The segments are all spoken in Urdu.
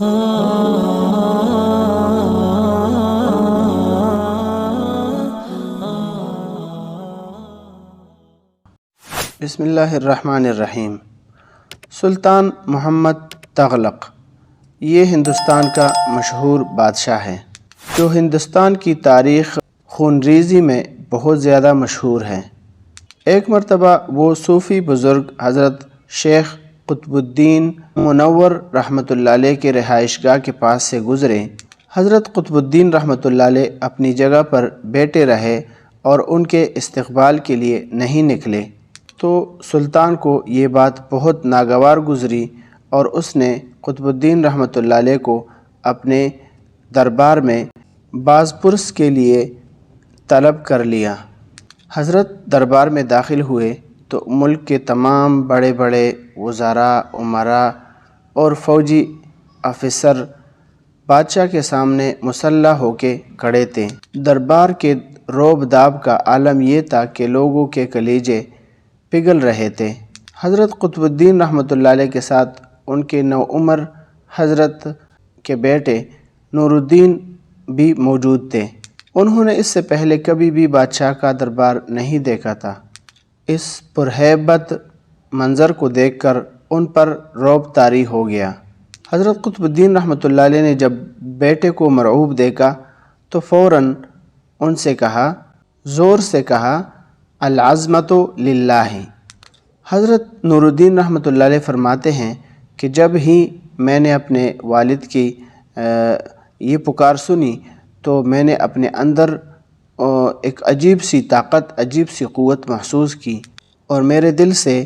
بسم اللہ الرحمن الرحیم۔ سلطان محمد تغلق یہ ہندوستان کا مشہور بادشاہ ہے جو ہندوستان کی تاریخ خونریزی میں بہت زیادہ مشہور ہے۔ ایک مرتبہ وہ صوفی بزرگ حضرت شیخ قطب الدین منور رحمۃ اللہ علیہ کے رہائش گاہ کے پاس سے گزرے۔ حضرت قطب الدین رحمۃ اللہ علیہ اپنی جگہ پر بیٹھے رہے اور ان کے استقبال کے لیے نہیں نکلے تو سلطان کو یہ بات بہت ناگوار گزری اور اس نے قطب الدین رحمۃ اللہ علیہ کو اپنے دربار میں باز پرس کے لیے طلب کر لیا۔ حضرت دربار میں داخل ہوئے تو ملک کے تمام بڑے بڑے وزراء، امراء اور فوجی افسر بادشاہ کے سامنے مسلح ہو کے کھڑے تھے۔ دربار کے روب داب کا عالم یہ تھا کہ لوگوں کے کلیجے پگھل رہے تھے۔ حضرت قطب الدین رحمۃ اللہ علیہ کے ساتھ ان کے نوعمر حضرت کے بیٹے نور الدین بھی موجود تھے۔ انہوں نے اس سے پہلے کبھی بھی بادشاہ کا دربار نہیں دیکھا تھا۔ اس پرہیبت منظر کو دیکھ کر ان پر رعب طاری ہو گیا۔ حضرت قطب الدین رحمۃ اللہ علیہ نے جب بیٹے کو مرعوب دیکھا تو فوراً ان سے کہا، زور سے کہا، العظمۃ للہ۔ حضرت نور الدین رحمۃ اللہ علیہ فرماتے ہیں کہ جب ہی میں نے اپنے والد کی یہ پکار سنی تو میں نے اپنے اندر ایک عجیب سی طاقت، عجیب سی قوت محسوس کی اور میرے دل سے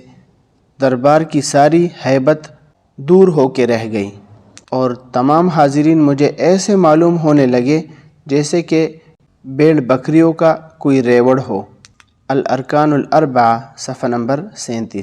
دربار کی ساری ہیبت دور ہو کے رہ گئی اور تمام حاضرین مجھے ایسے معلوم ہونے لگے جیسے کہ بھیڑ بکریوں کا کوئی ریوڑ ہو۔ الارکان الاربعہ، صفحہ نمبر 37۔